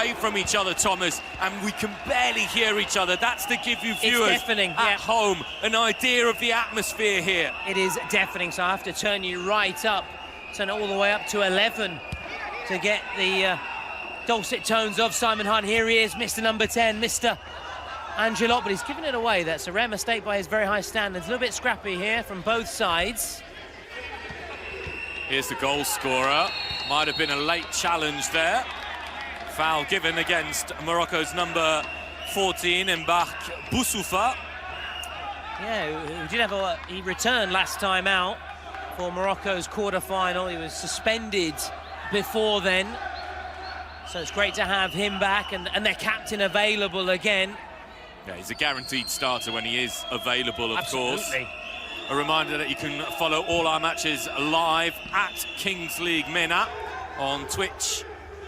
away from each other, Thomas, and we can barely hear each other. That's to give you viewers at home an idea of the atmosphere here. It is deafening, so I have to turn you right up, turn it all the way up to 11 to get the dulcet tones of Simon Hunt. Here he is, Mr. number 10, Mr. Angelot, but he's given it away. That's a rare mistake by his very high standards. A little bit scrappy here from both sides. Here's the goal scorer. Might have been a late challenge there. Foul given against Morocco's number 14, Mbach Boussoufa. Yeah, he did have he returned last time out for Morocco's quarter-final. He was suspended before then. So it's great to have him back and their captain available again. Yeah, he's a guaranteed starter when he is available, of course. Absolutely. A reminder that you can follow all our matches live at Kings League MENA on Twitch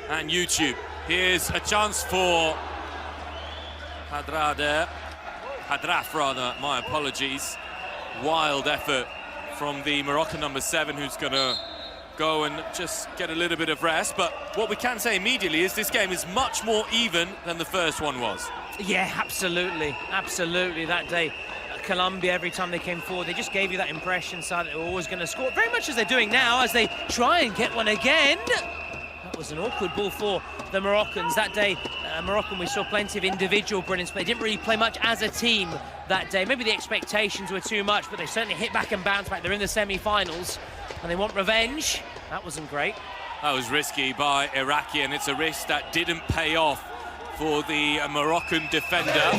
and YouTube. Here's a chance for Hadraf rather, my apologies. Wild effort from the Moroccan number 7, who's going to go and just get a little bit of rest. But what we can say immediately is this game is much more even than the first one was. Yeah, absolutely, absolutely. That day, Colombia, every time they came forward, they just gave you that impression, so that they were always going to score, very much as they're doing now, as they try and get one again. That was an awkward ball for the Moroccans. That day, Moroccan, we saw plenty of individual brilliance, but they didn't really play much as a team that day. Maybe the expectations were too much, but they certainly hit back and bounced back. They're in the semi-finals, and they want revenge. That wasn't great. That was risky by Iraqi, and it's a risk that didn't pay off for the Moroccan defender.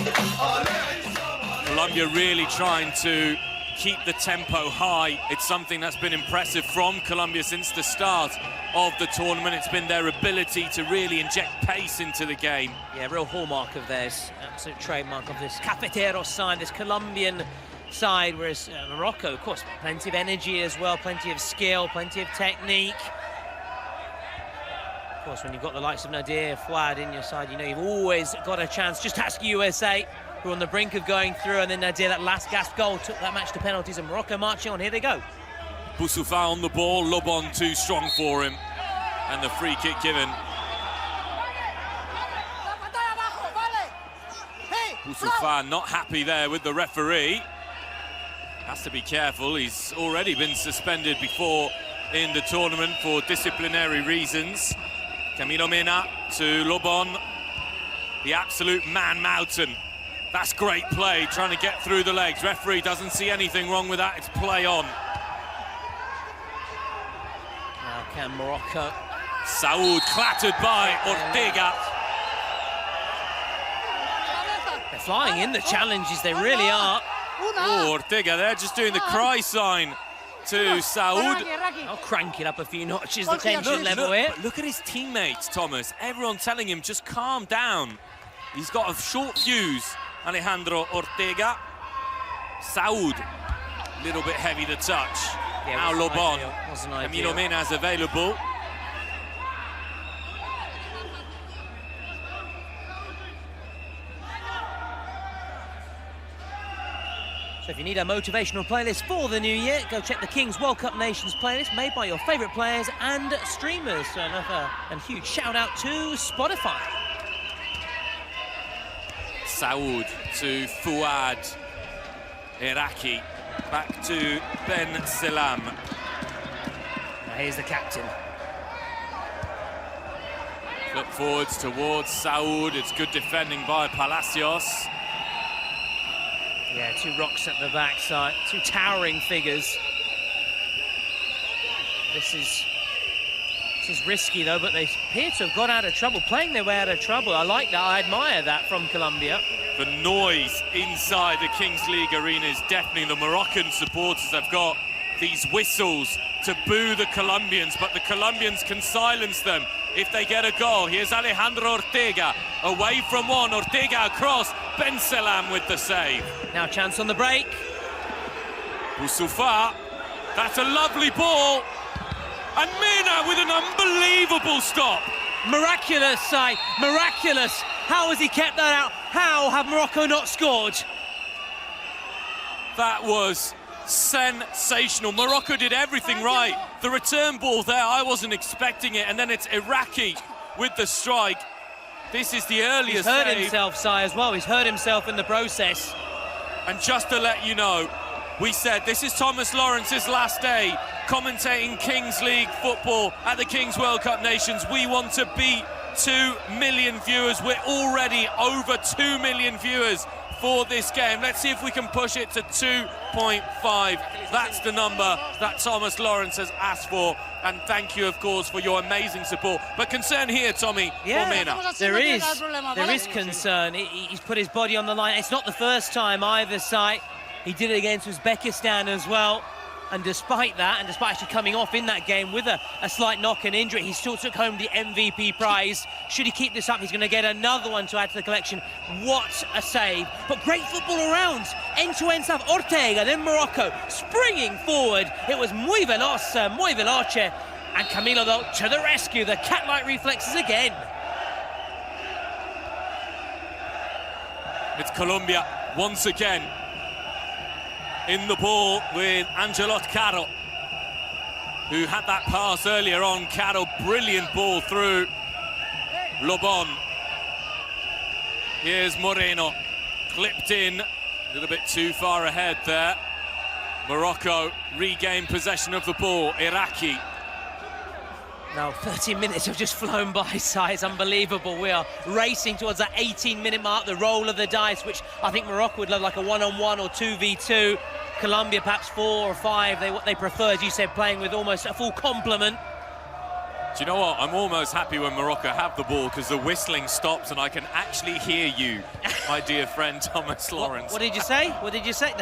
Colombia really trying to keep the tempo high. It's something that's been impressive from Colombia since the start of the tournament. It's been their ability to really inject pace into the game. Yeah, real hallmark of theirs, absolute trademark of this Cafeteros side, this Colombian side, whereas Morocco, of course, plenty of energy as well, plenty of skill, plenty of technique. Of course, when you've got the likes of Nadir Fouad in your side, you know you've always got a chance. Just ask USA, who are on the brink of going through, and then Nadir, that last gasp goal, took that match to penalties, and Morocco marching on. Here they go. Boussoufa on the ball, Lobon too strong for him, and the free kick given. Boussoufa not happy there with the referee. Has to be careful, he's already been suspended before in the tournament for disciplinary reasons. Camilo Mena to Lobon, the absolute man mountain. That's great play, trying to get through the legs. Referee doesn't see anything wrong with that, it's play on. Now can Morocco. Saoud clattered by Ortega. They're flying in the challenges, they really are. Oh, Ortega, they're just doing the cry sign to Saoud. I'll crank it up a few notches, the tension level here. Look at his teammates, Thomas. Everyone telling him, just calm down. He's got a short fuse, Alejandro Ortega. Saoud, a little bit heavy to touch. Yeah, now Lobon. Camilo Mena's available. So if you need a motivational playlist for the new year, go check the Kings World Cup Nations playlist made by your favourite players and streamers. So another huge shout out to Spotify. Saoud to Fouad. Iraqi back to Ben Selam. Now here's the captain. Look forwards towards Saoud. It's good defending by Palacios. Yeah, two rocks at the backside, two towering figures. This is risky though, but they appear to have got out of trouble, playing their way out of trouble. I like that, I admire that from Colombia. The noise inside the Kings League arena is deafening. The Moroccan supporters have got these whistles to boo the Colombians, but the Colombians can silence them if they get a goal. Here's Alejandro Ortega, away from one, Ortega across, Ben Selam with the save. Now chance on the break. Boussoufa, that's a lovely ball. And Mena with an unbelievable stop. Miraculous sight, miraculous. How has he kept that out? How have Morocco not scored? That was sensational. Morocco did everything right. The return ball there, I wasn't expecting it. And then it's Iraqi with the strike. This is the earliest He's hurt save. himself, Si, as well. He's hurt himself in the process. And just to let you know, we said this is Thomas Lawrence's last day commentating Kings League football at the Kings World Cup Nations. We want to beat 2 million viewers. We're already over 2 million viewers for this game. Let's see if we can push it to 2.5. That's the number that Thomas Lawrence has asked for. And thank you, of course, for your amazing support. But concern here, Tommy, for Mina. There is concern. He's put his body on the line. It's not the first time either side. He did it against Uzbekistan as well. And despite that, and despite actually coming off in that game with a slight knock and injury, he still took home the MVP prize. Should he keep this up, he's going to get another one to add to the collection. What a save. But great football around. End-to-end stuff. Ortega, then Morocco, springing forward. It was muy veloz, muy veloce. And Camilo, though, to the rescue. The cat-like reflexes again. It's Colombia once again in the ball with Angelot Caro, who had that pass earlier on. Caro, brilliant ball through Lobon. Here's Moreno, clipped in, a little bit too far ahead there. Morocco regained possession of the ball. Iraqi. Now, 13 minutes have just flown by, Si. It's unbelievable. We are racing towards that 18-minute mark, the roll of the dice, which I think Morocco would love, like a one-on-one or 2v2. Colombia, perhaps 4 or 5. What they prefer, as you said, playing with almost a full complement. Do you know what? I'm almost happy when Morocco have the ball, because the whistling stops and I can actually hear you, my dear friend Thomas Lawrence. What did you say? What did you say?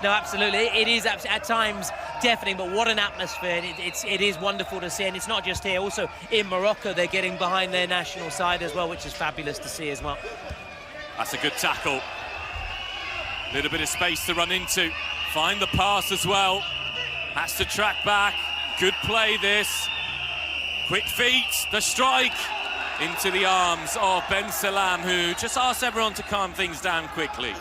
No, absolutely. It is at times deafening, but what an atmosphere. It is wonderful to see, and it's not just here. Also in Morocco, they're getting behind their national side as well, which is fabulous to see as well. That's a good tackle. Little bit of space to run into. Find the pass as well. Has to track back. Good play this. Quick feet, the strike into the arms of Ben Salam, who just asked everyone to calm things down quickly.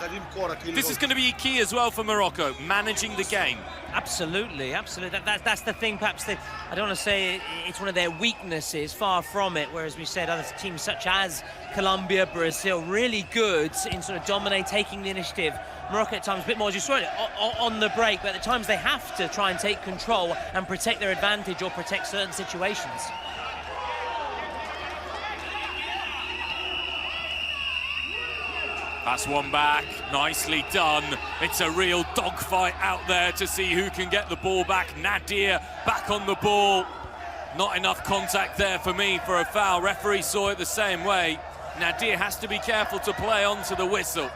This is going to be key as well for Morocco, managing the game. Absolutely, absolutely. That's the thing, perhaps, I don't want to say it's one of their weaknesses, far from it, whereas we said other teams such as Colombia, Brazil, really good in sort of dominate, taking the initiative. Morocco at times a bit more, as you saw it, on the break, but at times they have to try and take control and protect their advantage or protect certain situations. That's one back, nicely done. It's a real dogfight out there to see who can get the ball back. Nadir back on the ball. Not enough contact there for me for a foul. Referee saw it the same way. Nadir has to be careful to play onto the whistle.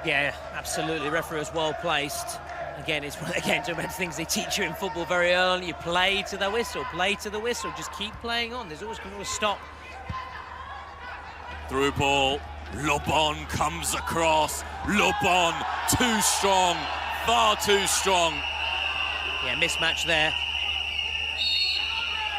Yeah, absolutely. Referee is well placed. Again, it's again one of the things they teach you in football very early. You play to the whistle, play to the whistle. Just keep playing on. There's always going to stop. Through ball. Lobon comes across. Lobon, too strong, far too strong. Yeah, mismatch there.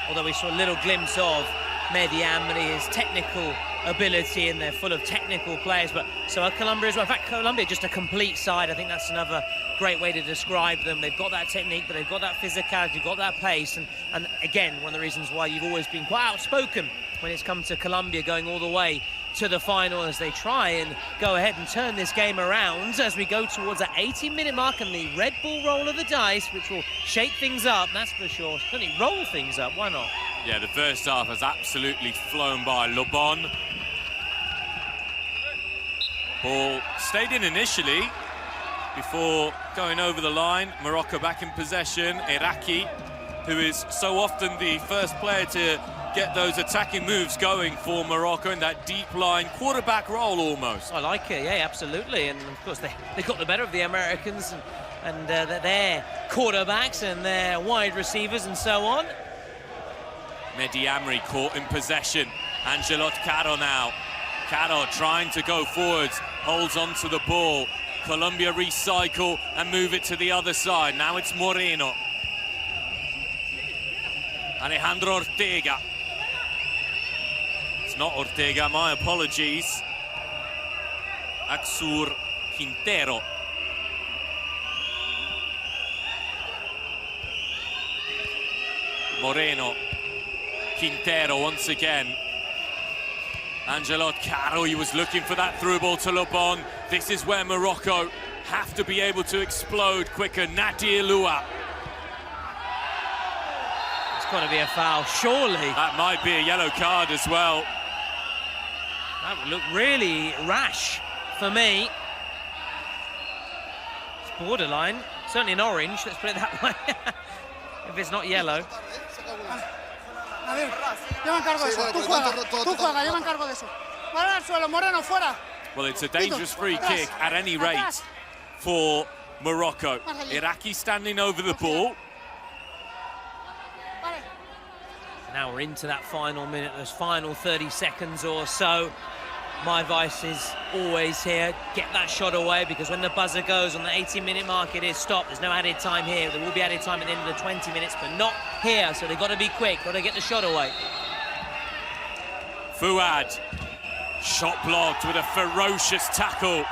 Although we saw a little glimpse of Mehdi Amri, his technical ability, and they're full of technical players. But so are Colombia as well. In fact, Colombia just a complete side. I think that's another great way to describe them. They've got that technique, but they've got that physicality, got that pace. And again, one of the reasons why you've always been quite outspoken when it's come to Colombia going all the way to the final, as they try and go ahead and turn this game around as we go towards that 18-minute mark and the Red Bull roll of the dice, which will shake things up, that's for sure. Certainly roll things up, why not? Yeah, the first half has absolutely flown by. Lobon. Ball stayed in initially before going over the line. Morocco back in possession. Iraqi, who is so often the first player to get those attacking moves going for Morocco in that deep line quarterback role almost. I like it, yeah, absolutely. And of course they got the better of the Americans and their quarterbacks and their wide receivers and so on. Mehdi Amri caught in possession. Angelot Caro now. Caro trying to go forwards, holds on to the ball. Colombia recycle and move it to the other side. Now it's Moreno. Alejandro Ortega. It's not Ortega, my apologies. Axur Quintero. Moreno. Quintero once again. Angelot Caro, he was looking for that through ball to Le Bon. This is where Morocco have to be able to explode quicker. Nadir Lua. It's got to be a foul, surely. That might be a yellow card as well. That would look really rash for me. It's borderline, certainly an orange, let's put it that way. If it's not yellow. A ver, yo me encargo de eso. Tú juega, yo me encargo de eso. Para al suelo, Moreno, fuera. Well, it's a dangerous free kick at any rate for Morocco. Iraqi standing over the ball. Now we're into that final minute, those final 30 seconds or so. My advice is always here, get that shot away, because when the buzzer goes on the 18-minute mark, it is stopped. There's no added time here. There will be added time at the end of the 20 minutes, but not here. So they've got to be quick, got to get the shot away. Fouad, shot blocked with a ferocious tackle.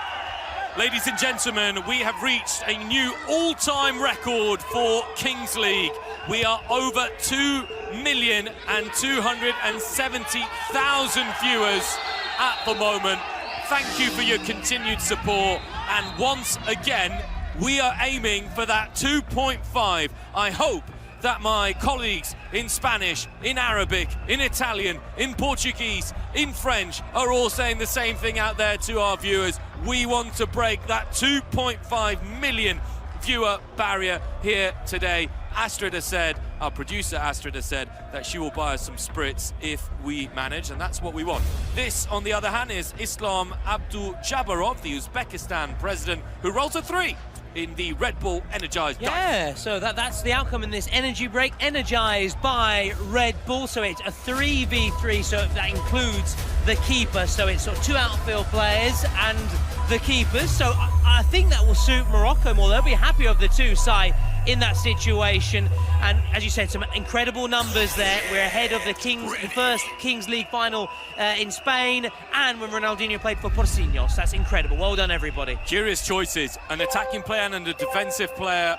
Ladies and gentlemen, we have reached a new all-time record for Kings League. We are over 2,270,000 viewers at the moment. Thank you for your continued support, and once again we are aiming for that 2.5. I hope that my colleagues in Spanish, in Arabic, in Italian, in Portuguese, in French are all saying the same thing out there to our viewers. We want to break that 2.5 million viewer barrier here today. Astrid has said, our producer Astrid has said, that she will buy us some spritz if we manage, and that's what we want. This, on the other hand, is Islam Abdul-Jabarov, the Uzbekistan president, who rolls a 3 in the Red Bull Energized Yeah, so that's the outcome in this energy break, energized by Red Bull. So it's a 3v3, so that includes the keeper. So it's sort of 2 outfield players and the keepers. So I think that will suit Morocco more. They'll be happy of the two, Sai, in that situation. And as you said, some incredible numbers there. We're ahead of the first Kings League final in Spain, and when Ronaldinho played for Porcinos. That's incredible. Well done, everybody. Curious choices, an attacking player and a defensive player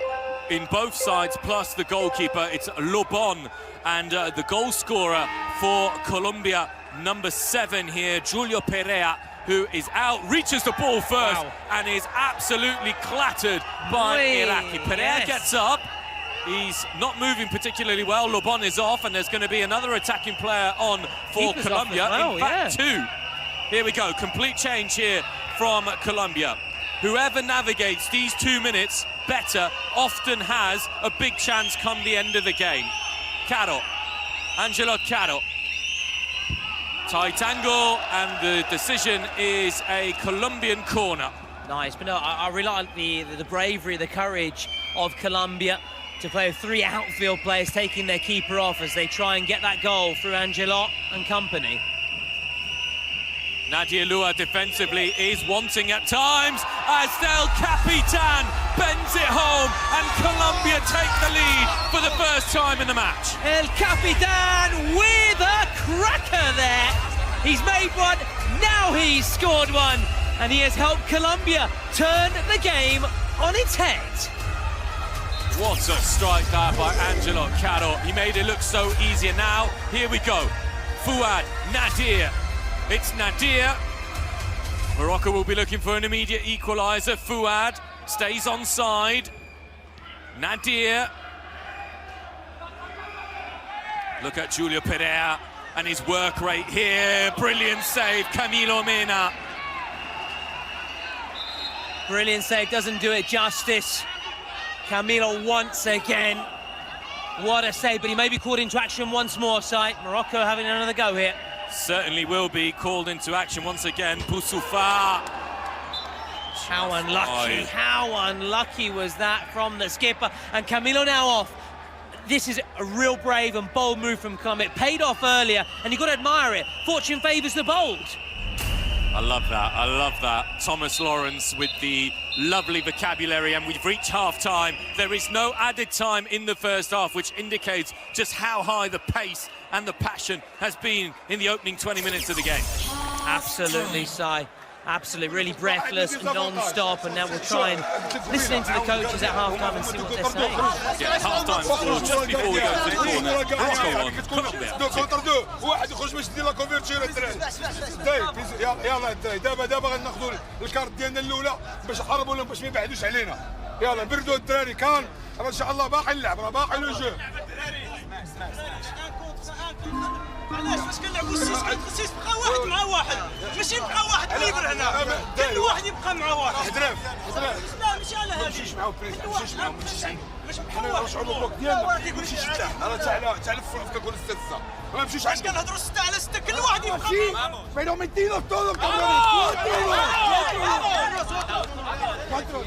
in both sides, plus the goalkeeper. It's Le Bon, and the goal scorer for Colombia, number 7 here, Julio Perea, who is out, reaches the ball first, and is absolutely clattered by Iraqi. Perea gets up. He's not moving particularly well. Le Bon is off, and there's going to be another attacking player on for Keeper's Colombia. Well, in fact, 2. Here we go, complete change here from Colombia. Whoever navigates these 2 minutes better often has a big chance come the end of the game. Caro, Angelo Caro. Tight angle, and the decision is a Colombian corner. Nice, but no, I really like the bravery, the courage of Colombia to play with 3 outfield players taking their keeper off as they try and get that goal through Angelot and company. Nadir Lua defensively is wanting at times as El Capitan bends it home, and Colombia take the lead for the first time in the match. El Capitan with a cracker there. He's made one, now he's scored one, and he has helped Colombia turn the game on its head. What a strike that by Angelo Caro. He made it look so easy, and now here we go. Fouad, Nadir. It's Nadir. Morocco will be looking for an immediate equaliser. Fouad stays onside. Nadir. Look at Julio Perea and his work rate here. Brilliant save, Camilo Mena. Brilliant save, doesn't do it justice. Camilo once again. What a save, but he may be called into action once more, Sai. Morocco having another go here. Certainly will be called into action once again. Boussoufa. How unlucky was that from the skipper? And Camilo now off. This is a real brave and bold move from Colombia. It paid off earlier, and you've got to admire it. Fortune favours the bold. I love that, I love that. Thomas Lawrence with the lovely vocabulary, and we've reached half-time. There is no added time in the first half, which indicates just how high the pace and the passion has been in the opening 20 minutes of the game. Absolutely, Sai. Absolutely, really breathless, non-stop, and now we'll try and listen into the coaches at half-time and see what they're saying. Yeah, half-time score just before we go to the corner. Morocco on Colombia. واحد يخرج باش يدير لا كونفيرتير الدراري. يلا دابا غناخذوا الكارت ديالنا الاولى باش نقربوا لهم باش ما يبعدوش علينا. يلا بردوا الدراري كان ان شاء الله باقي اللعب راه باقي لو جو. علاش باش كنلعبوا السيس بقى واحد مع واحد ماشي يبقى واحد ليبر هنا كل واحد يبقى مع واحد حضرف لا ماشي على هذه ماشيش معاه بريز ماشيش معاه ماشيش عنده باش حنا نرجعوا للبلوك ديالنا ما يمشيش حتى راه تاع الفرق كنقول 6 ما نمشيوش باش كنهضروا 6 على 6 كل واحد يبقى معاه pero metidos todos cabrones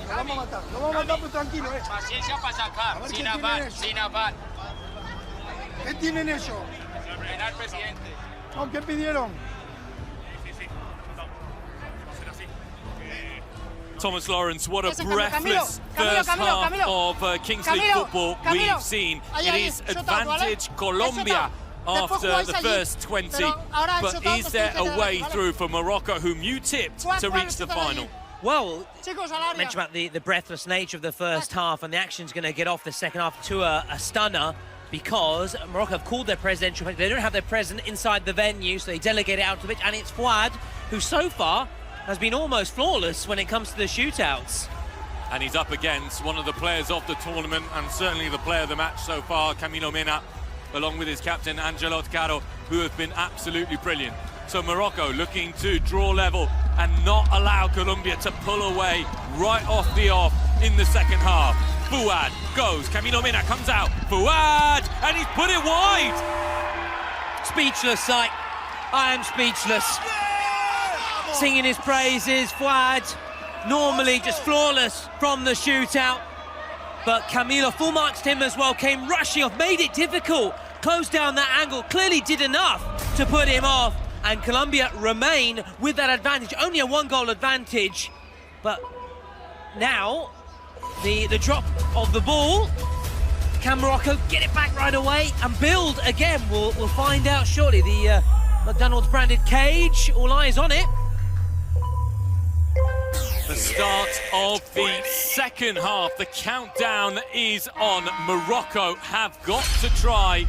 vamos a matar pero tranquilo Paciencia para sacar, sin afán. ¿Qué tienen ellos? Frenar, presidente. ¿Qué pidieron? Thomas Lawrence, what a breathless first half of Kings League football we've seen. It is advantage Colombia after the first 20, but is there a way through for Morocco, whom you tipped to reach the final? Well, mentioned about the breathless nature of the first half, and the action's going to get off the second half to a stunner, because Morocco have called their presidential. They don't have their president inside the venue, so they delegate it out to the pitch, and it's Fouad, who so far has been almost flawless when it comes to the shootouts. And he's up against one of the players of the tournament, and certainly the player of the match so far, Camilo Mena, along with his captain, Angelo Caro, who have been absolutely brilliant. So Morocco looking to draw level and not allow Colombia to pull away right off the off in the second half. Fouad goes, Camilo Mena comes out, Fouad, and he's put it wide! Speechless, sight. I am speechless. Singing his praises, Fouad, normally just flawless from the shootout. But Camilo full-marked him as well, came rushing off, made it difficult, closed down that angle, clearly did enough to put him off. And Colombia remain with that advantage, only a one-goal advantage. But now, the drop of the ball, can Morocco get it back right away and build again? We'll find out shortly. The McDonald's branded cage, all eyes on it. The start of the second half, the countdown is on. Morocco have got to try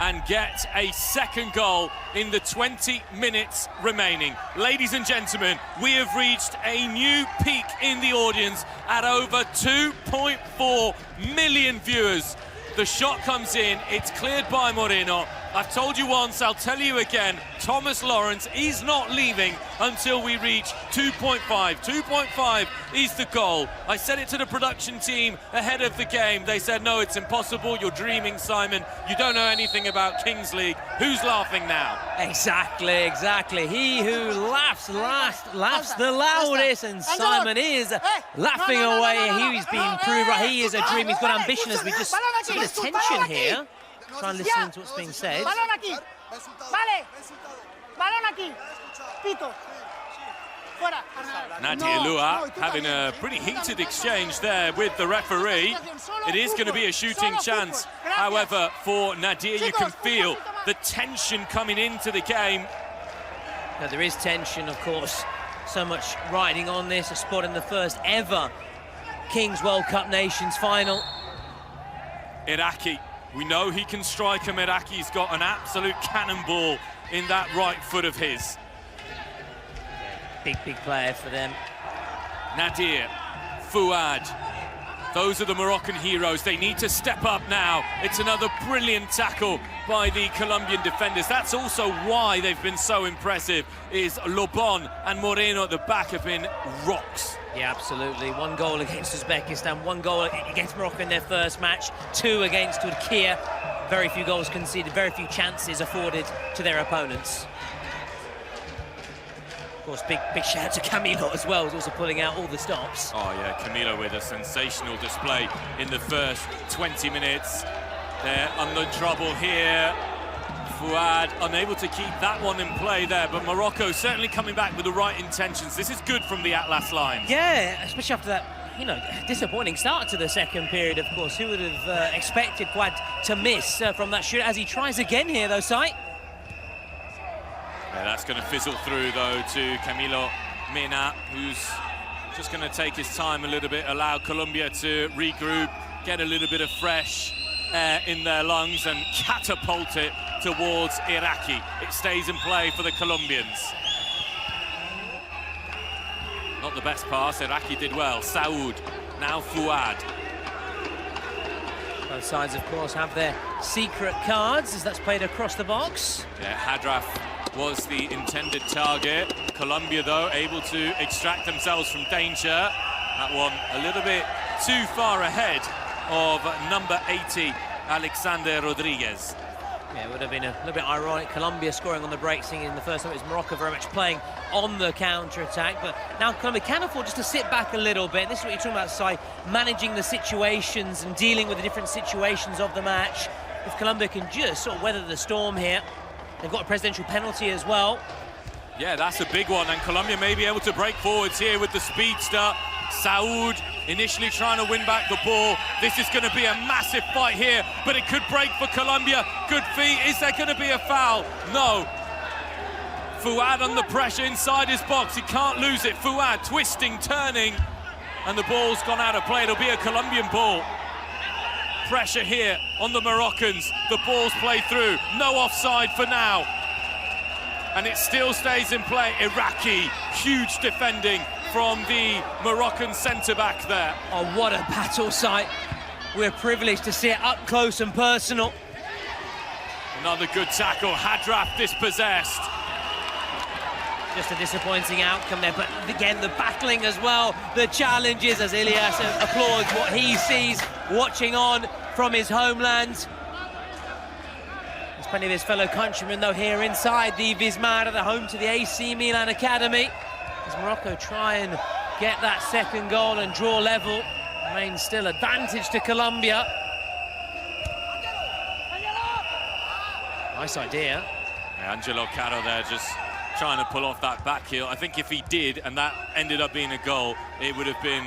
and get a second goal in the 20 minutes remaining. Ladies and gentlemen, we have reached a new peak in the audience at over 2.4 million viewers. The shot comes in, it's cleared by Moreno. I've told you once, I'll tell you again, Thomas Lawrence is not leaving until we reach 2.5. 2.5 is the goal. I said it to the production team ahead of the game. They said, no, it's impossible. You're dreaming, Simon. You don't know anything about Kings League. Who's laughing now? Exactly. He who laughs last laughs the loudest, and Simon is laughing away. He's been proved right. He is a dream. He's got ambition, as we just see the tension here. Try and listen to what's being said. Balón aquí. Vale. Balón aquí. Pito. Fuera. Nadia Lua having a pretty heated exchange there with the referee. It is going to be a shooting chance. However, for Nadia, you can feel the tension coming into the game. Now, there is tension, of course. So much riding on this. A spot in the first ever Kings World Cup Nations final. Iraqi. We know he can strike him. Iraqi's got an absolute cannonball in that right foot of his. Big player for them. Nadir, Fouad, those are the Moroccan heroes. They need to step up now. It's another brilliant tackle by the Colombian defenders. That's also why they've been so impressive, is Lobon and Moreno at the back have been rocks. Yeah, absolutely. One goal against Uzbekistan, one goal against Morocco in their first match, two against Turkey. Very few goals conceded, very few chances afforded to their opponents. Of course, big shout out to Camilo as well, who's also pulling out all the stops. Oh yeah, Camilo with a sensational display in the first 20 minutes. They're under trouble here. Fouad unable to keep that one in play there, but Morocco certainly coming back with the right intentions. This is good from the Atlas lines. Yeah, especially after that, disappointing start to the second period, of course. Who would have expected Fouad to miss from that shoot as he tries again here, though, Sai? Yeah, that's going to fizzle through, though, to Camilo Mena, who's just going to take his time a little bit, allow Colombia to regroup, get a little bit of fresh air in their lungs and catapult it towards Iraqi. It stays in play for the Colombians. Not the best pass, Iraqi did well. Saud, now Fuad. Both sides, of course, have their secret cards as that's played across the box. Yeah, Hadraf was the intended target. Colombia, though, able to extract themselves from danger. That one a little bit too far ahead of number 80, Alexander Rodriguez. Yeah, it would have been a little bit ironic. Colombia scoring on the break, seeing in the first time it was Morocco very much playing on the counter-attack. But now Colombia can afford just to sit back a little bit. This is what you're talking about, Si, managing the situations and dealing with the different situations of the match. If Colombia can just sort of weather the storm here, they've got a presidential penalty as well. Yeah, that's a big one, and Colombia may be able to break forwards here with the speedster. Saud initially trying to win back the ball. This is going to be a massive fight here, but it could break for Colombia. Good feet. Is there going to be a foul? No. Fuad under pressure inside his box. He can't lose it. Fuad twisting, turning, and the ball's gone out of play. It'll be a Colombian ball. Pressure here on the Moroccans. The ball's played through. No offside for now. And it still stays in play. Iraqi, huge defending from the Moroccan centre-back there. Oh, what a battle site. We're privileged to see it up close and personal. Another good tackle. Hadraf dispossessed. Just a disappointing outcome there, but again, the battling as well, the challenges as Ilyas applauds what he sees watching on from his homeland. There's plenty of his fellow countrymen, though, here inside the Vismara, the home to the AC Milan Academy. As Morocco try and get that second goal and draw level, remains still advantage to Colombia. Nice idea. Yeah, Angelo Caro there just trying to pull off that back heel. I think if he did, and that ended up being a goal, it would have been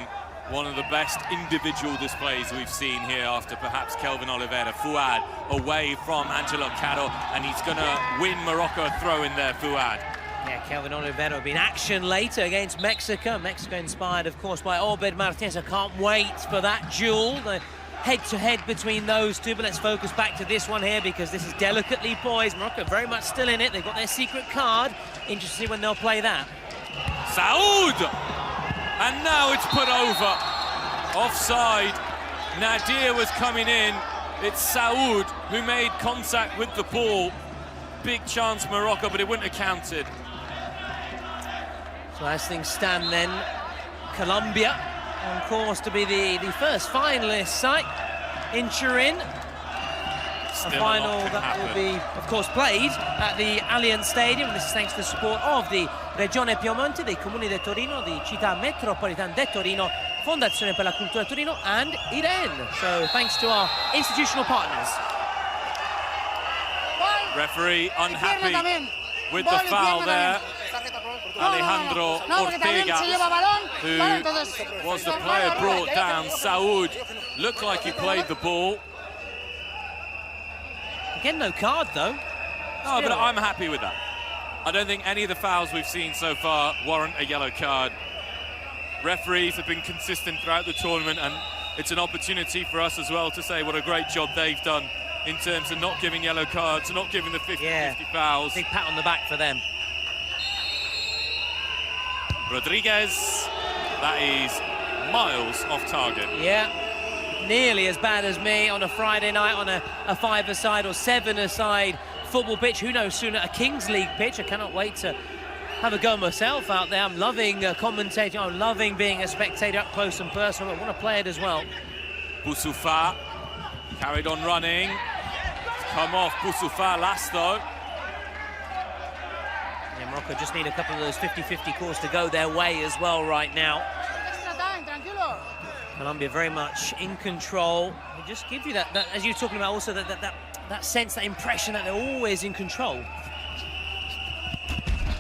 one of the best individual displays we've seen here after perhaps Kelvin Oliveira. Fuad away from Angelo Caro, and he's going to win Morocco a throw in there, Fuad. Yeah, Kelvin Oliveira will be in action later against Mexico. Mexico inspired, of course, by Obed Martinez. I can't wait for that duel, the head-to-head between those two. But let's focus back to this one here, because this is delicately poised. Morocco very much still in it. They've got their secret card. Interesting to see when they'll play that. Saud! And now it's put over. Offside. Nadir was coming in. It's Saud who made contact with the ball. Big chance Morocco, but it wouldn't have counted. So as things stand then, Colombia on course to be the first finalist in Turin. A final that will be, of course, played at the Allianz Stadium. This is thanks to the support of the Regione Piemonte, dei Comuni di Torino, the Città Metropolitana di Torino, Fondazione per la Cultura Torino, and Irene. So thanks to our institutional partners. Referee unhappy with the foul there. Alejandro Ortega, who was the player brought down. Saud looked like he played the ball. Again, no card, though. No, but I'm happy with that. I don't think any of the fouls we've seen so far warrant a yellow card. Referees have been consistent throughout the tournament, and it's an opportunity for us as well to say what a great job they've done in terms of not giving yellow cards, not giving the 50-50 fouls. Big pat on the back for them. Rodriguez, that is miles off target. Yeah, nearly as bad as me on a Friday night on a five-a-side or seven-a-side football pitch. Who knows sooner, a Kings League pitch. I cannot wait to have a go myself out there. I'm loving commentating. I'm loving being a spectator up close and personal. I want to play it as well. Boussoufa carried on running. Come off Boussoufa last though. Yeah, Morocco just need a couple of those 50-50 calls to go their way as well right now. Colombia very much in control. They just give you that as you're talking about, also that sense, that impression that they're always in control.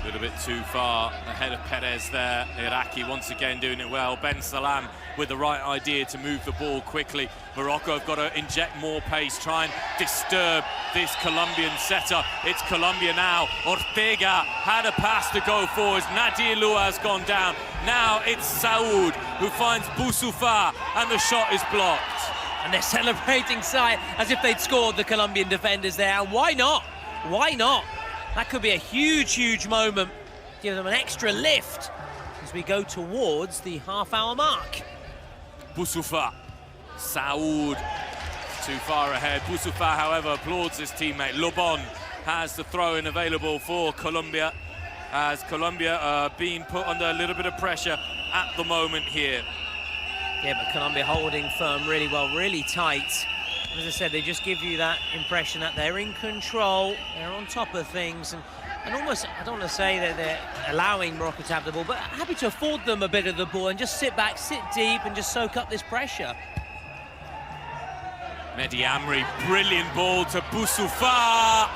Good little bit too far ahead of Perez there. Iraqi once again doing it well. Ben Salam with the right idea to move the ball quickly. Morocco have got to inject more pace, try and disturb this Colombian setter. It's Colombia now. Ortega had a pass to go forwards. Nadir Lua has gone down. Now it's Saud who finds Boussoufa, and the shot is blocked. And they're celebrating sight as if they'd scored, the Colombian defenders there. And why not? Why not? That could be a huge, huge moment. Give them an extra lift as we go towards the half-hour mark. Boussoufa, Saud, too far ahead. Boussoufa, however, applauds his teammate. Lobon has the throw-in available for Colombia, as Colombia are being put under a little bit of pressure at the moment here. Yeah, but Colombia holding firm really well, really tight. As I said, they just give you that impression that they're in control, they're on top of things, and almost, I don't want to say that they're allowing Morocco to have the ball, but happy to afford them a bit of the ball and just sit back, sit deep, and just soak up this pressure. Mehdi Amri, brilliant ball to Boussoufa,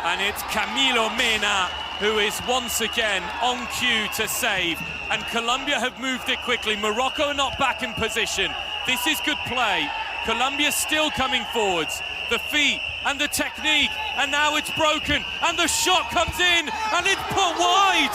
and it's Camilo Mena who is once again on cue to save, and Colombia have moved it quickly. Morocco are not back in position. This is good play. Colombia still coming forwards. The feet and the technique, and now it's broken, and the shot comes in, and it's put wide.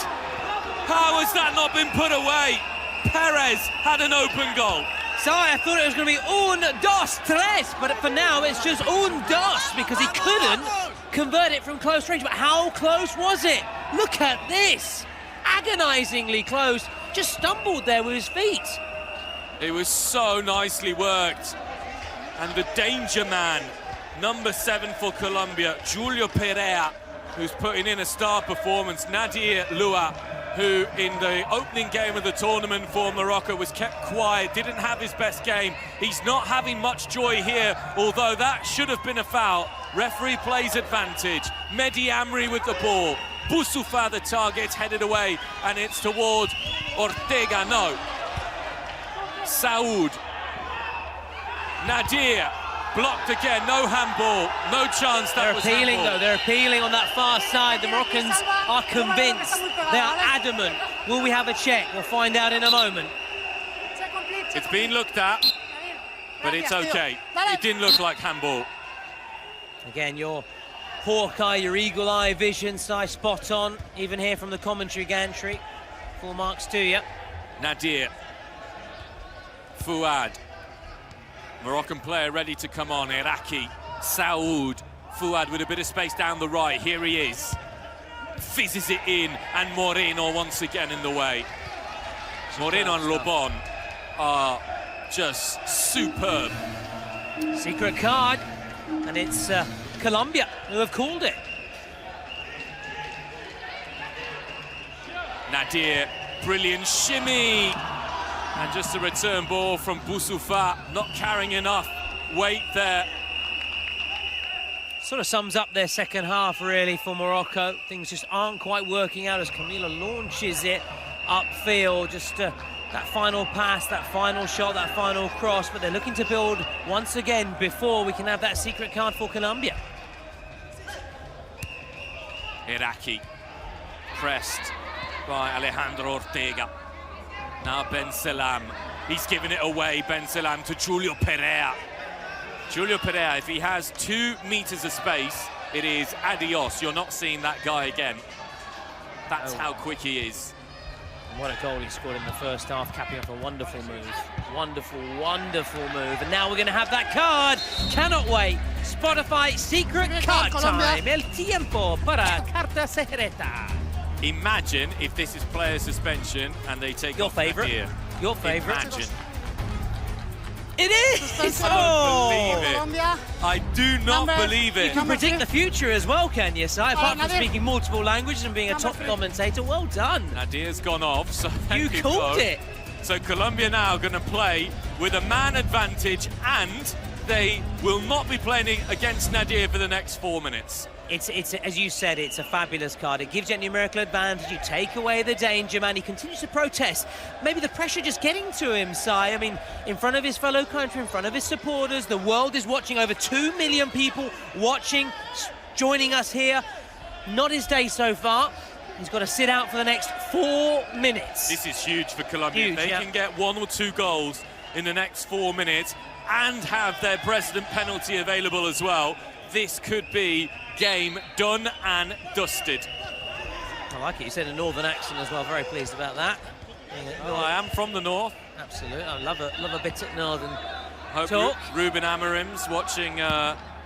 How has that not been put away? Perez had an open goal. So I thought it was going to be un, dos, tres, but for now it's just un, dos, because he couldn't convert it from close range. But how close was it? Look at this. Agonizingly close. Just stumbled there with his feet. It was so nicely worked. And the danger man, number 7 for Colombia, Julio Perea, who's putting in a star performance. Nadir Lua, who in the opening game of the tournament for Morocco was kept quiet, didn't have his best game. He's not having much joy here, although that should have been a foul. Referee plays advantage. Mehdi Amri with the ball. Boussoufa, the target, headed away, and it's towards Ortega. No. Saud. Nadir. Blocked again, no handball, no chance that was appealing handball. though, they're appealing on that far side. The Moroccans are convinced, they are adamant. Will we have a check? We'll find out in a moment. It's been looked at, but it's okay. It didn't look like handball. Again, your hawk eye, your eagle eye vision, spot on. Even here from the commentary gantry. Full marks to you. Nadir. Fouad. Moroccan player ready to come on. Iraqi, Saud, Fouad with a bit of space down the right. Here he is. Fizzes it in, and Moreno once again in the way. Moreno and Lobon are just superb. Secret card, and it's Colombia who have called it. Nadir, brilliant shimmy. And just a return ball from Boussoufa, not carrying enough weight there. Sort of sums up their second half, really, for Morocco. Things just aren't quite working out as Camilo launches it upfield. Just that final pass, that final shot, that final cross. But they're looking to build once again before we can have that secret card for Colombia. Iraqi, pressed by Alejandro Ortega. Now Ben Salam, he's giving it away, Ben Salam, to Julio Perea. Julio Perea, if he has 2 meters of space, it is adios. You're not seeing that guy again. That's how quick he is. And what a goal he scored in the first half, capping off a wonderful move. Wonderful, wonderful move. And now we're going to have that card. Cannot wait. Spotify secret card time. El tiempo para carta secreta. Imagine if this is player suspension and they take your off favorite. Nadir. Your favorite. Imagine. It is! I don't believe it. I do not believe it. You can predict the future as well, can you, Si? Apart from speaking multiple languages and being a top commentator, well done. Nadir's gone off, so you called it. So Colombia now going to play with a man advantage, and they will not be playing against Nadir for the next 4 minutes. It's as you said, it's a fabulous card. It gives you a numerical advantage. You take away the danger, man. He continues to protest. Maybe the pressure just getting to him, Si. I mean, in front of his fellow country, in front of his supporters, the world is watching. Over 2 million people watching, joining us here. Not his day so far. He's got to sit out for the next 4 minutes. This is huge for Colombia. Huge, if they can get 1 or 2 goals in the next 4 minutes and have their president penalty available as well, this could be game done and dusted. I like it. You said a northern accent as well. Very pleased about that. Well, I am from the north. Absolutely. I love a bit of northern Hope talk. Ruben Amorim's watching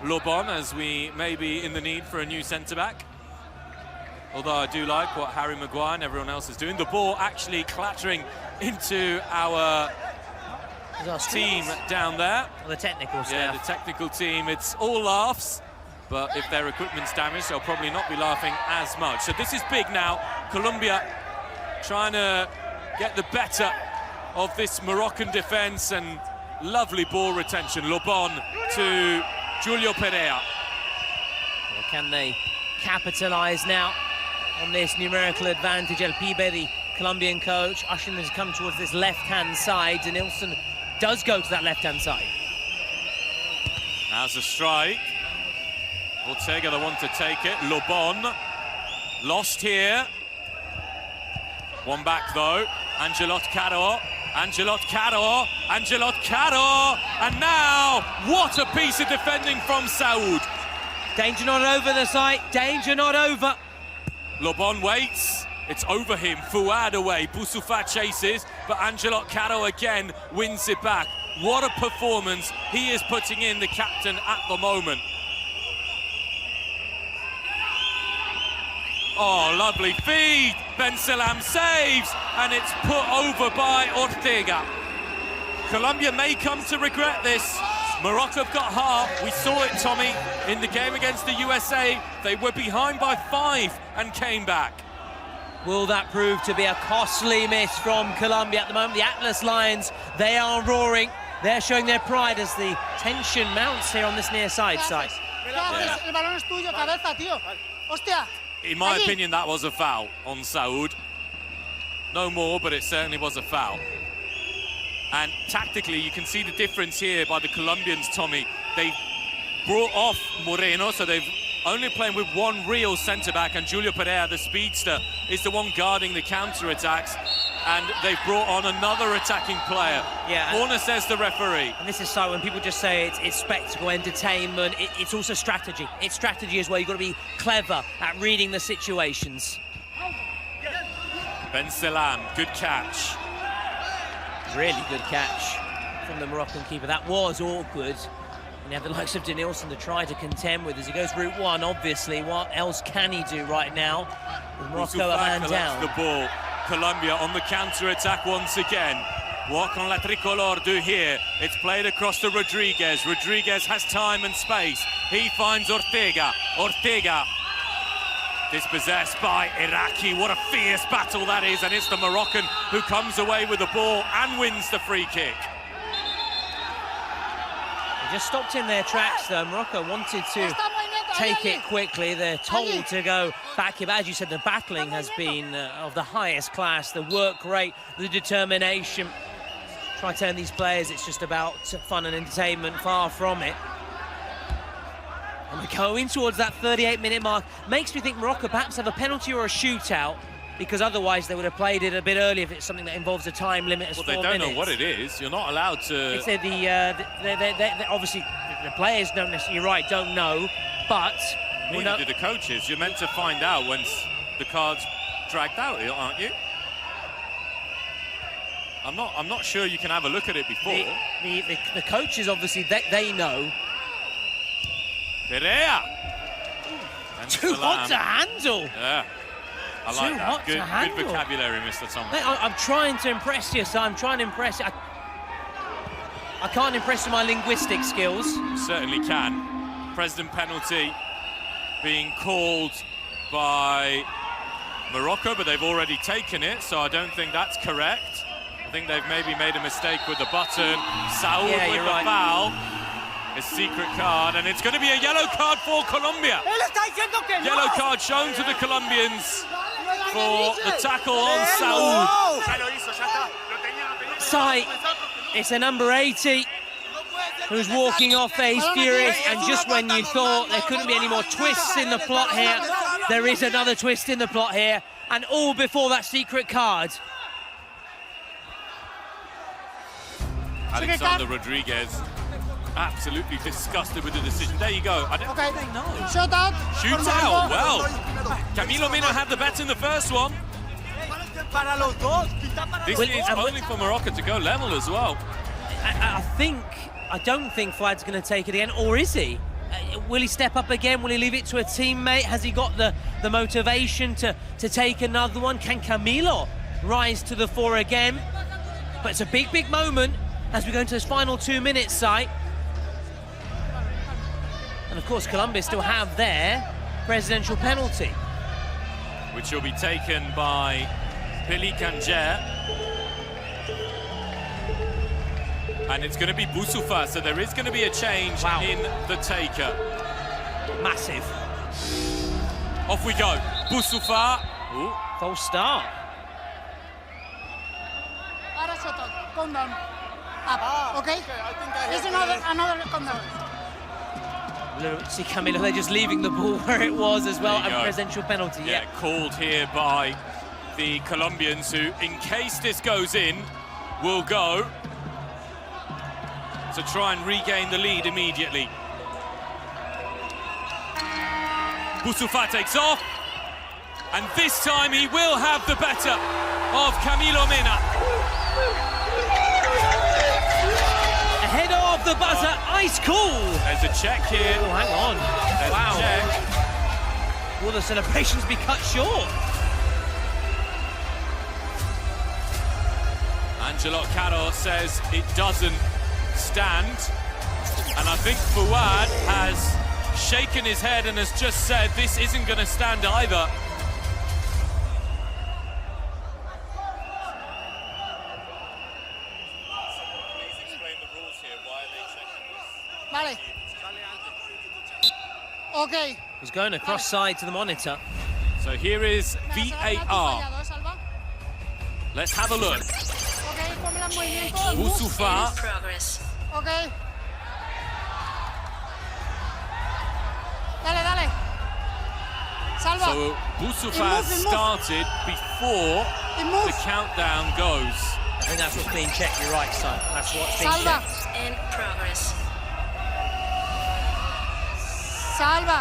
Lobon as we may be in the need for a new centre-back. Although I do like what Harry Maguire and everyone else is doing. The ball actually clattering into our team down there. The technical staff. Yeah, the technical team. It's all laughs, but if their equipment's damaged, they'll probably not be laughing as much. So this is big now. Colombia trying to get the better of this Moroccan defence, and lovely ball retention. Lobon to Julio Pereira. Well, can they capitalise now on this numerical advantage? El Pibe, the Colombian coach, ushering them to come towards this left-hand side. Denilson does go to that left-hand side. As a strike. Ortega the one to take it. Lobon lost here. One back though. Angelot Caro. Angelot Caro. Angelot Caro. And now, what a piece of defending from Saud. Danger not over the site. Danger not over. Lobon waits. It's over him. Fouad away. Boussoufa chases. But Angelot Caro again wins it back. What a performance he is putting in, the captain, at the moment. Oh, lovely feed. Ben Salam saves, and it's put over by Ortega. Colombia may come to regret this. Morocco have got heart. We saw it, Tommy, in the game against the USA. They were behind by 5 and came back. Will that prove to be a costly miss from Colombia at the moment? The Atlas Lions, they are roaring. They're showing their pride as the tension mounts here on this near side. Yeah. El balón es tuyo, cabeza, tío. Hostia. In my opinion, that was a foul on Saud. No more, but it certainly was a foul. And tactically, you can see the difference here by the Colombians, Tommy. They brought off Moreno, so they've only playing with one real centre-back, and Julio Pereira, the speedster, is the one guarding the counter-attacks. And they've brought on another attacking player. Yeah. Corner, says the referee. And this is so when people just say it's spectacle, entertainment, it's also strategy. It's strategy as well. You've got to be clever at reading the situations. Ben Salam, good catch. Really good catch from the Moroccan keeper. That was awkward. And you have the likes of Denilson to try to contend with as he goes route one, obviously. What else can he do right now? With Morocco a man down. The ball. Colombia on the counter-attack once again. What can La Tricolor do here? It's played across to Rodriguez. Rodriguez has time and space. He finds Ortega. Ortega dispossessed by Iraqi. What a fierce battle that is, and it's the Moroccan who comes away with the ball and wins the free kick. They just stopped in their tracks though. Morocco wanted to take it quickly. They're told to go back. But as you said, the battling has been of the highest class. The work rate, the determination. Try to turn these players, it's just about fun and entertainment, far from it. And we're going towards that 38-minute mark. Makes me think Morocco perhaps have a penalty or a shootout, because otherwise they would have played it a bit earlier if it's something that involves a time limit as 4 minutes. Well, they don't know what it is. You're not allowed to... It's obviously, the players don't necessarily, you're right, don't know, but... Neither do the coaches. You're meant to find out when the card's dragged out, aren't you? I'm not sure you can have a look at it before. The coaches, obviously, they know. Pereira! Too hot to handle. Yeah. I like Too that. hot to handle. Good vocabulary, Mr. Thomas. I'm trying to impress you, so I'm trying to impress you. I can't impress with my linguistic skills. You certainly can. President penalty being called by Morocco, but they've already taken it, so I don't think that's correct. I think they've maybe made a mistake with the button. Saud with the foul. A secret card, and it's going to be a yellow card for Colombia. Yellow card shown to the Colombians for the tackle on Saud. Sai, it's a number 80 who's walking off there. He's furious, and just when you thought there couldn't be any more twists in the plot here, there is another twist in the plot here. And all before that secret card. Alexander Rodriguez, absolutely disgusted with the decision. There you go. I don't think they know. Shootout. Shootout, well. Camilo Mina had the bet in the first one. This is only for Morocco to go level as well. I don't think Fouad's going to take it again, or is he? Will he step up again? Will he leave it to a teammate? Has he got the motivation to take another one? Can Camilo rise to the fore again? But it's a big, big moment as we go into this final 2 minutes, Si. And of course, Colombia still have their presidential penalty, which will be taken by Pelikanger. And it's going to be Boussoufa, so there is going to be a change in the taker. Massive. Off we go. Boussoufa. Ooh. False start. Ahora shootout. Countdown. Up. Okay? It's another countdown. See Camilo, they're just leaving the ball where it was as well, and presidential penalty. Yeah, called here by the Colombians, who, in case this goes in, will go to try and regain the lead immediately. Boussoufa takes off, and this time he will have the better of Camilo Mina. Ahead of the buzzer, ice cool. There's a check here. Oh, hang on. There's wow. a check. Will the celebrations be cut short? Angelo Caro says it doesn't stand, and I think Fouad has shaken his head and has just said this isn't going to stand either. Please explain the rules here. Why are they checking this? Vale. Okay. He's going across side to the monitor. So here is VAR. Let's have a look. Okay, ponme el movimiento. Boussoufa. Okay. Dale, dale. Salva. So Boussoufa started before the countdown goes. I think that's what's being checked. You're right, son. That's what's being Salva. checked. In progress. Salva.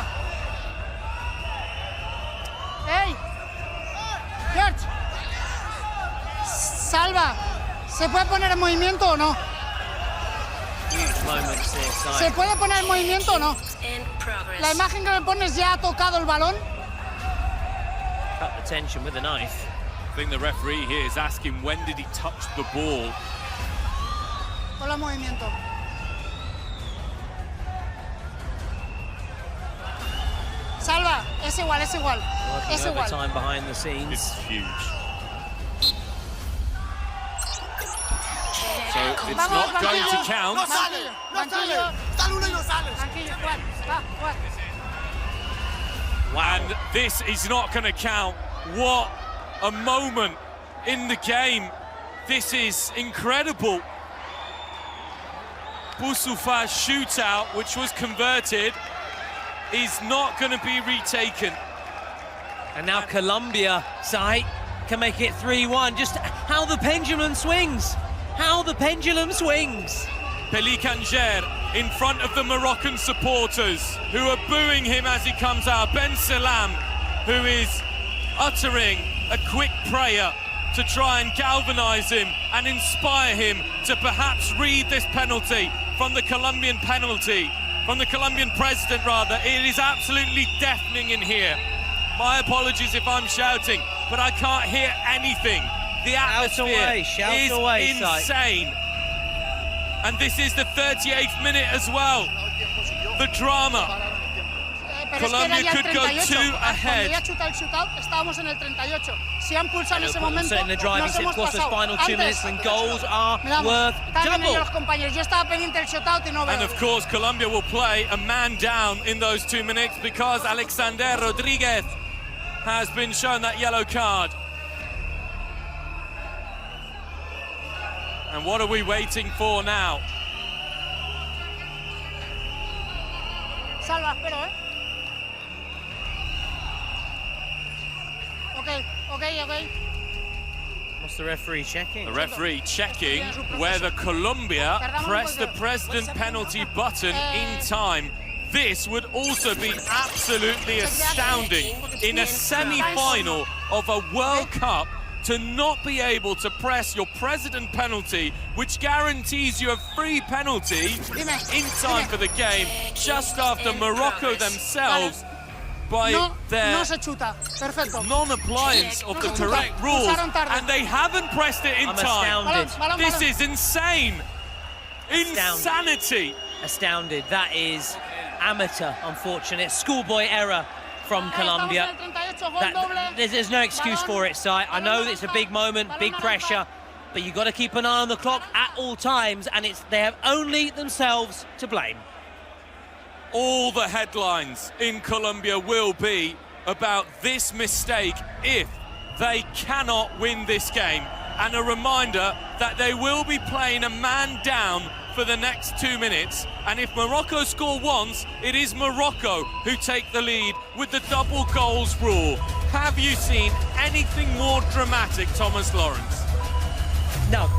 Hey. George. Salva. ¿Se puede poner en movimiento o no? Huge moments there, Si. ¿Se puede poner en movimiento o no? In progress. La imagen que me pones ya ha tocado el balón. Cut the tension with a knife. I think the referee here is asking when did he touch the ball. Hola, movimiento. Salva, es igual, es igual. Working Es igual. overtime behind the scenes. It's huge. So it's not going to count. Banquillo. Tranquilo, Juan. Va, Juan. And this is not going to count. What a moment in the game. This is incredible. Boussoufa's shootout, which was converted, is not going to be retaken. And now Colombia, Si, can make it 3-1. Just how the pendulum swings. How the pendulum swings. Pelikanger in front of the Moroccan supporters who are booing him as he comes out. Ben Salam, who is uttering a quick prayer to try and galvanise him and inspire him to perhaps read this penalty from the Colombian president rather. It is absolutely deafening in here. My apologies if I'm shouting, but I can't hear anything. The atmosphere is insane. And this is the 38th minute as well. The drama. Colombia could go 2 ahead. Estábamos en el 38. Si han pulsado en ese momento, in the driving nos seat, hemos of course, those pasado. final 2 minutes when goals are Miramos, worth están double. los compañeros. Yo estaba pendiente del shootout y no veo. And of course, Colombia will play a man down in those 2 minutes because Alexander Rodriguez has been shown that yellow card. And what are we waiting for now? Salva, espero, Ok, What's the referee checking? The referee checking whether Colombia pressed the president penalty button in time. This would also be absolutely astounding in a semi-final of a World Cup to not be able to press your president penalty, which guarantees you a free penalty in time for the game, just after Morocco themselves, by their non-appliance of the correct rules, and they haven't pressed it in time. Astounded. This is insane. Insanity. Astounded. That is amateur, unfortunate. Schoolboy error from Colombia. There's no excuse for it, Si. I know it's a big moment, big pressure, but you've got to keep an eye on the clock at all times, and they have only themselves to blame. All the headlines in Colombia will be about this mistake if they cannot win this game. And a reminder that they will be playing a man down for the next 2 minutes. And if Morocco score once, it is Morocco who take the lead with the double goals rule. Have you seen anything more dramatic, Thomas Lawrence? No.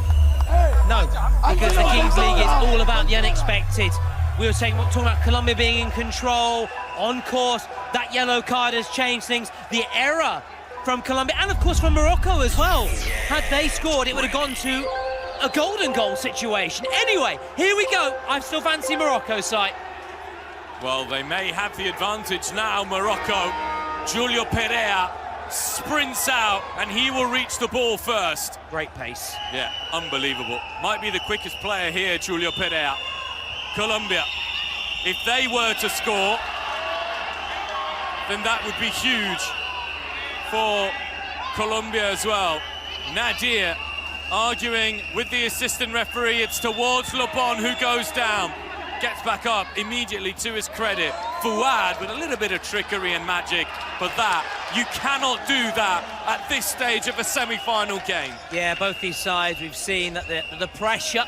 No, because the Kings League is all about the unexpected. We were talking about Colombia being in control, on course. That yellow card has changed things. The error from Colombia, and of course from Morocco as well. Had they scored, it would have gone to a golden goal situation. Anyway, here we go. I still fancy Morocco's side. Well, they may have the advantage now, Morocco. Julio Perea sprints out, and he will reach the ball first. Great pace. Yeah, unbelievable. Might be the quickest player here, Julio Perea. Colombia, if they were to score, then that would be huge for Colombia as well. Nadir arguing with the assistant referee. It's towards Lebon, who goes down. Gets back up immediately, to his credit. Fouad with a little bit of trickery and magic, but that, you cannot do that at this stage of a semi-final game. Yeah, both these sides, we've seen that the pressure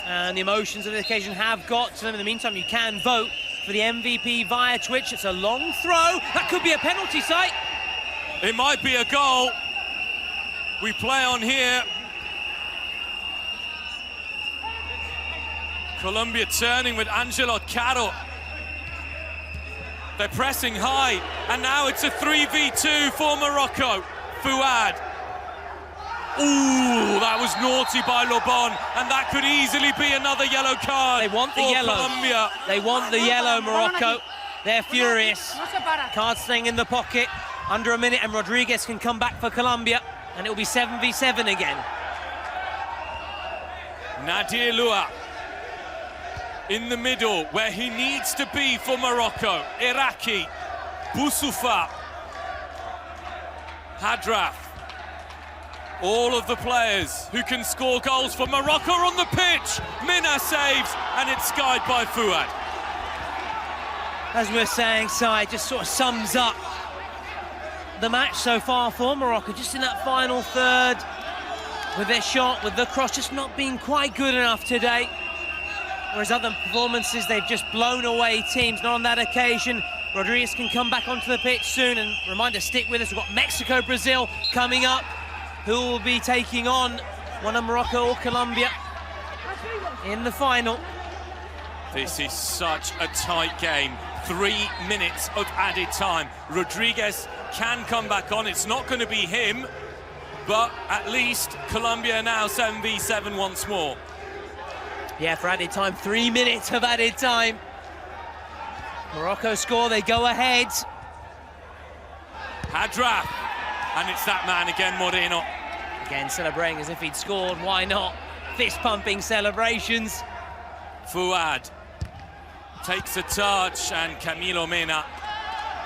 and the emotions of the occasion have got to them. In the meantime, you can vote for the MVP via Twitch. It's a long throw. That could be a penalty, site. It might be a goal. We play on here. Colombia turning with Angelo Caro. They're pressing high, and now it's a 3v2 for Morocco. Fouad. Ooh, that was naughty by Lebon, and that could easily be another yellow card. They want the yellow. Colombia. They want the yellow, Morocco. They're furious. Card staying in the pocket. Under a minute, and Rodriguez can come back for Colombia, and it'll be 7v7 again. Nadir Lua in the middle, where he needs to be for Morocco. Iraqi, Boussoufa, Hadraf. All of the players who can score goals for Morocco are on the pitch. Mina saves, and it's skied by Fouad. As we're saying, Si, just sort of sums up the match so far for Morocco, just in that final third, with their shot, with the cross, just not being quite good enough today. Whereas other performances, they've just blown away teams. Not on that occasion. Rodriguez can come back onto the pitch soon, and reminder, stick with us. We've got Mexico, Brazil coming up, who will be taking on one of Morocco or Colombia in the final. This is such a tight game. 3 minutes of added time. Rodriguez can come back on. It's not going to be him, but at least Colombia now 7v7 once more. Yeah, for added time, 3 minutes of added time. Morocco score, they go ahead. Hadraf, and it's that man again, Moreno. Again, celebrating as if he'd scored, why not? Fist-pumping celebrations. Fouad takes a touch, and Camilo Mena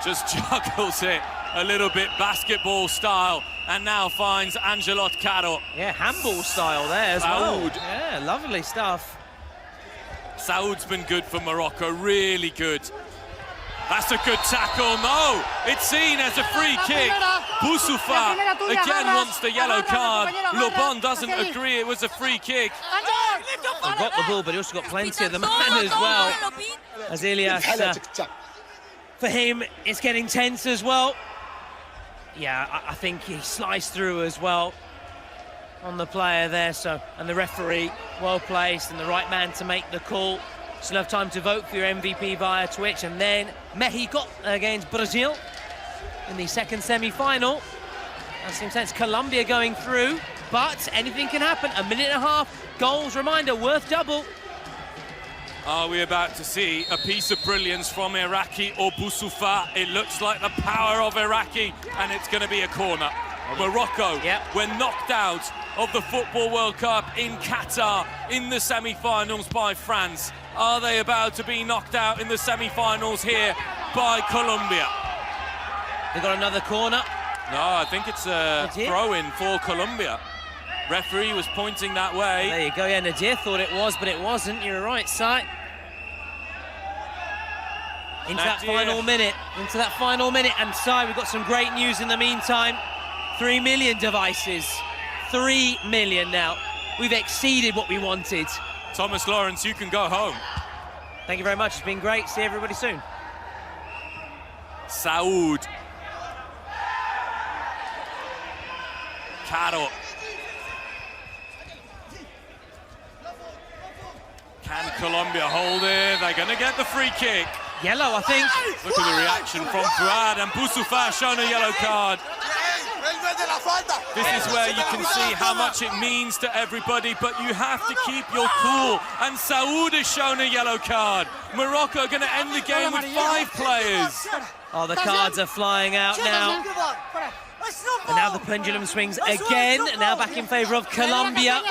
just juggles it a little bit basketball style, and now finds Angelot Caro. Yeah, handball style there as well. Saud. Yeah, lovely stuff. Saud's been good for Morocco, really good. That's a good tackle. No, it's seen as a free kick. Boussoufa again wants the yellow card. Lebon doesn't agree it was a free kick. He got the ball, but he also got plenty of the man as well. As Ilias, for him, it's getting tense as well. Yeah, I think he sliced through as well on the player there, so, and the referee well placed and the right man to make the call. Still have time to vote for your MVP via Twitch, and then Mexico against Brazil in the second semi-final. That seems sense. Colombia going through, but anything can happen. A minute and a half, goals, reminder, worth double. Are we about to see a piece of brilliance from Iraqi or Boussoufa? It looks like the power of Iraqi, and it's going to be a corner. Morocco were knocked out of the Football World Cup in Qatar in the semi-finals by France. Are they about to be knocked out in the semi-finals here by Colombia? They got another corner. No, I think it's a throw-in for Colombia. Referee was pointing that way. There you go, yeah, Nadir thought it was, but it wasn't. You're right, Si. Into that final minute, and Si, we've got some great news in the meantime. 3 million devices. 3 million now. We've exceeded what we wanted. Thomas Lawrence, you can go home. Thank you very much, it's been great. See everybody soon. Saud. Caro. Can Colombia hold it? They're going to get the free kick. Yellow, I think. Look at the reaction from Fuad, and Boussoufa shown a yellow card. This is where you can see how much it means to everybody, but you have to keep your cool. And Saud has shown a yellow card. Morocco are going to end the game with 5 players. Oh, the cards are flying out now. And now the pendulum swings again, and now back in favour of Colombia.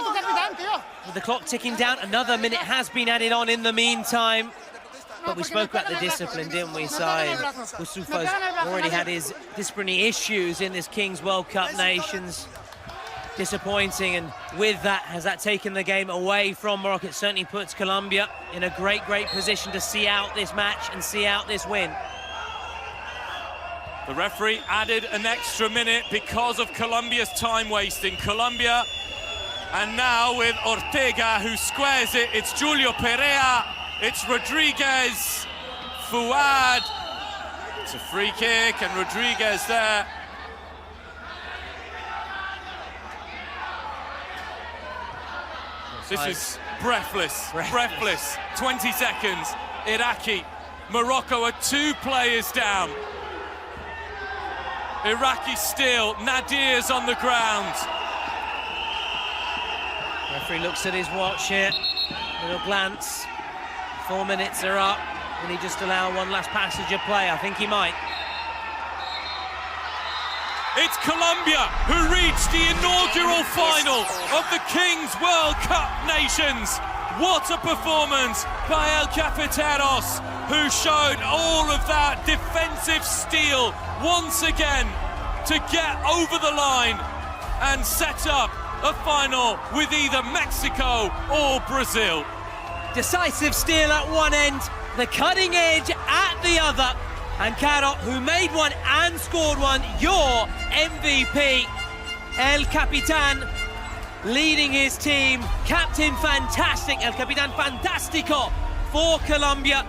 With the clock ticking down, another minute has been added on in the meantime. But we spoke about the discipline, didn't we, Si? Boussoufa's already had his disciplinary issues in this Kings World Cup Nations. Disappointing, and with that, has that taken the game away from Morocco? It certainly puts Colombia in a great, great position to see out this match and see out this win. The referee added an extra minute because of Colombia's time wasting. Colombia, and now with Ortega, who squares it, it's Julio Perea. It's Rodriguez, Fuad. It's a free kick, and Rodriguez there. This is breathless. 20 seconds. Iraqi. Morocco are 2 players down. Iraqi still. Nadir's on the ground. Referee looks at his watch here. Little glance. 4 minutes are up. Will he just allow one last passage of play? I think he might. It's Colombia who reached the inaugural final of the Kings World Cup Nations. What a performance by El Cafeteros, who showed all of that defensive steel once again to get over the line and set up a final with either Mexico or Brazil. Decisive steel at one end, the cutting edge at the other. And Caro, who made one and scored one, your MVP. El Capitan leading his team. Captain fantastic, El Capitan fantastico for Colombia.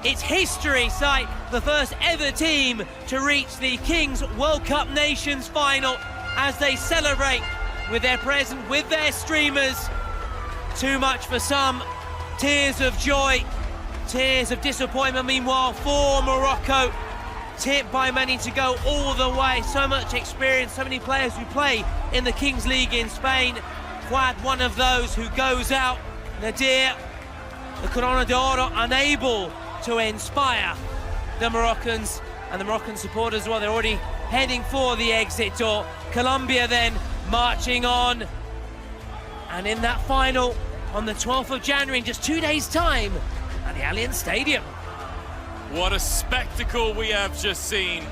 It's history, Si, the first ever team to reach the Kings World Cup Nations final as they celebrate with their present, with their streamers. Too much for some. Tears of joy, tears of disappointment, meanwhile, for Morocco. Tipped by many to go all the way. So much experience, so many players who play in the Kings League in Spain. Fuad, one of those who goes out. Nadir, the Corona de Oro, unable to inspire the Moroccans and the Moroccan supporters as well. They're already heading for the exit door. Colombia then marching on. And in that final, on the 12th of January, in just 2 days' time, at the Allianz Stadium. What a spectacle we have just seen.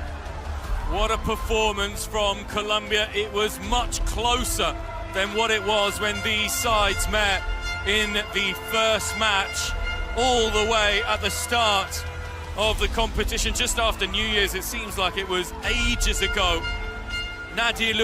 What a performance from Colombia. It was much closer than what it was when these sides met in the first match, all the way at the start of the competition, just after New Year's. It seems like it was ages ago. Nadir